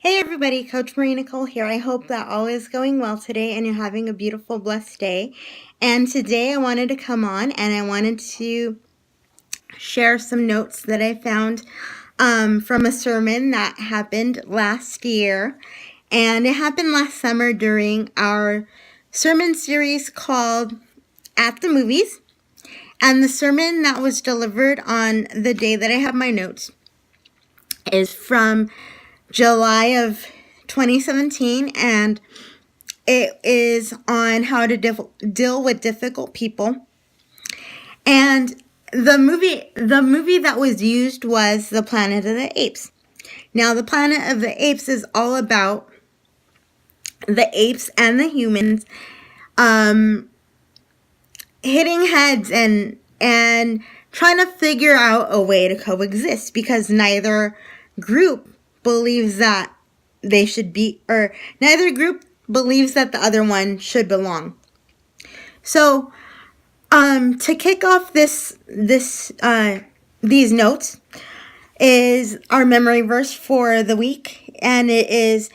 Hey everybody, Coach Marie Nicole here. I hope that all is going well today and you're having a beautiful, blessed day. And today I wanted to come on and I wanted to share some notes that I found from a sermon that happened last year. And it happened last summer during our sermon series called At the Movies. And the sermon that was delivered on the day that I have my notes is from July of 2017, and it is on how to deal with difficult people. And the movie that was used was The Planet of the Apes. Now, The Planet of the Apes is all about the apes and the humans hitting heads and trying to figure out a way to coexist, because neither group believes that they should be, or neither group believes that the other one should belong. So, to kick off these notes is our memory verse for the week, and it is,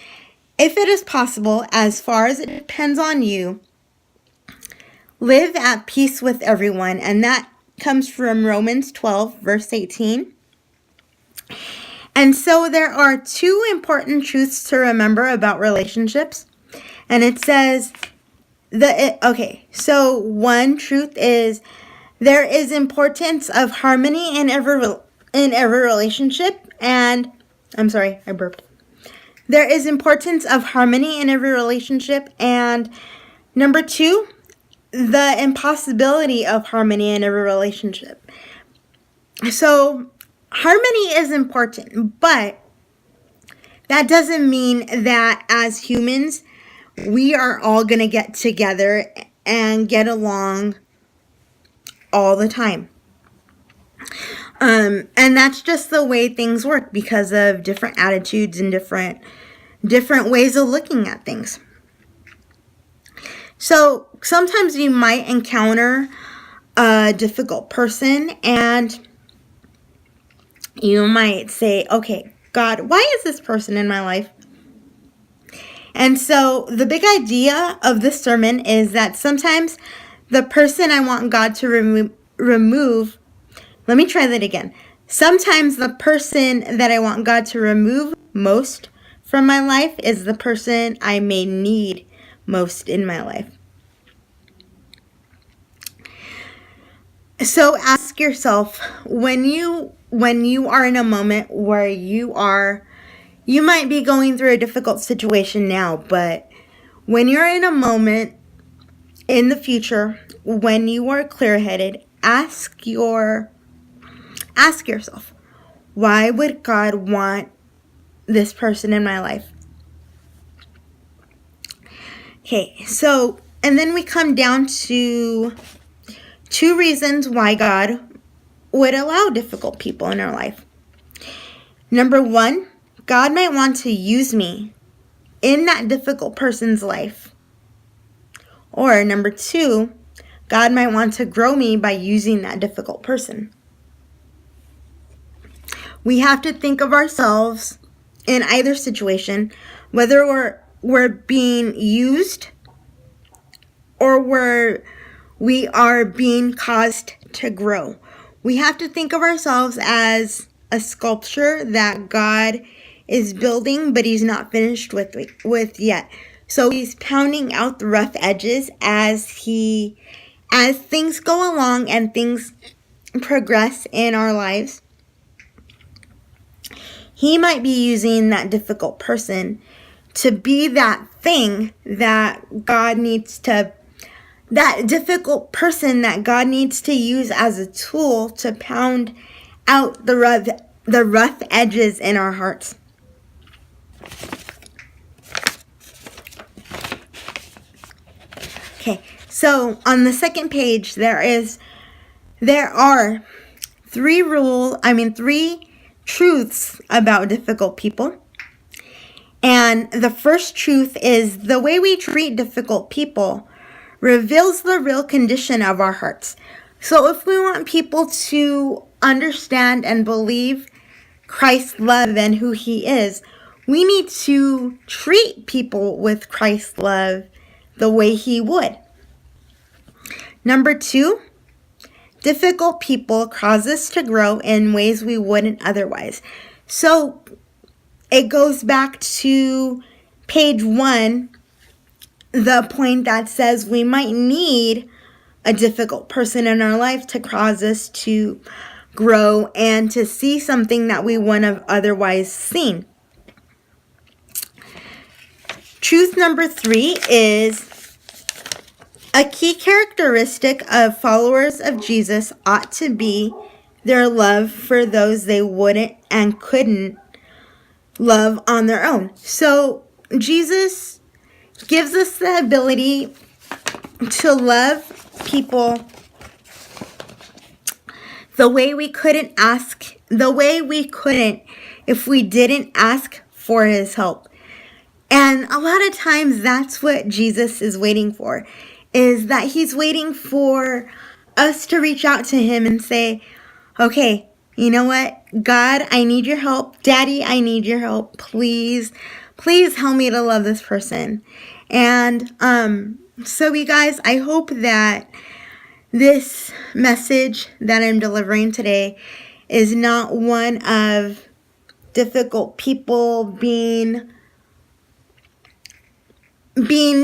if it is possible, as far as it depends on you, live at peace with everyone. And that comes from Romans 12, verse 18. And so there are two important truths to remember about relationships. And it says, so one truth is there is importance of harmony in every relationship. And I'm sorry, I burped. There is importance of harmony in every relationship. And number two, the impossibility of harmony in every relationship. So harmony is important, but that doesn't mean that as humans, we are all going to get together and get along all the time. And that's just the way things work because of different attitudes and different ways of looking at things. So sometimes you might encounter a difficult person and you might say, okay, God, why is this person in my life? And so the big idea of this sermon is that sometimes the person I want God to remove, let me try that again. Sometimes the person that I want God to remove most from my life is the person I may need most in my life. So ask yourself, when you are in a moment where you might be going through a difficult situation now, but when you're in a moment in the future, when you are clear-headed, ask yourself, why would God want this person in my life? Okay, so, and then we come down to two reasons why God would allow difficult people in our life. Number one, God might want to use me in that difficult person's life. Or number two, God might want to grow me by using that difficult person. We have to think of ourselves in either situation, whether we're being used or we are being caused to grow. We have to think of ourselves as a sculpture that God is building, but he's not finished with yet. So he's pounding out the rough edges as things go along and things progress in our lives. He might be using that difficult person to be that thing that God needs to, that difficult person that God needs to use as a tool to pound out the rough edges in our hearts. Okay, so on the second page there are three truths about difficult people. And the first truth is the way we treat difficult people reveals the real condition of our hearts. So if we want people to understand and believe Christ's love and who he is, we need to treat people with Christ's love the way he would. Number 2, difficult people cause us to grow in ways we wouldn't otherwise. So it goes back to page 1, the point that says we might need a difficult person in our life to cause us to grow and to see something that we wouldn't have otherwise seen. Truth number 3 is a key characteristic of followers of Jesus ought to be their love for those they wouldn't and couldn't love on their own. So Jesus gives us the ability to love people the way we couldn't if we didn't ask for his help. And a lot of times that's what Jesus is waiting for, is that he's waiting for us to reach out to him and say, okay, you know what? God, I need your help. Daddy, I need your help. Please help me to love this person. And so you guys, I hope that this message that I'm delivering today is not one of difficult people being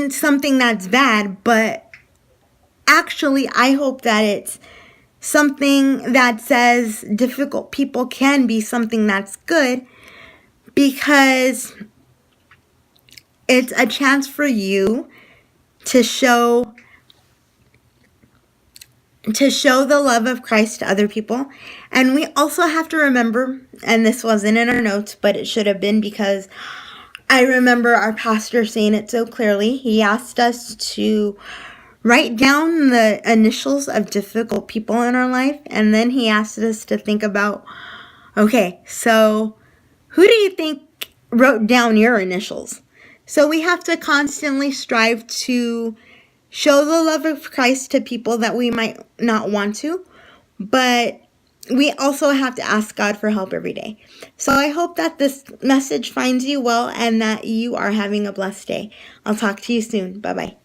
something that's bad, but actually I hope that it's something that says difficult people can be something that's good, because it's a chance for you to show the love of Christ to other people. And we also have to remember, and this wasn't in our notes, but it should have been, because I remember our pastor saying it so clearly. He asked us to write down the initials of difficult people in our life, and then he asked us to think about, okay, so who do you think wrote down your initials? So we have to constantly strive to show the love of Christ to people that we might not want to, but we also have to ask God for help every day. So I hope that this message finds you well and that you are having a blessed day. I'll talk to you soon. Bye-bye.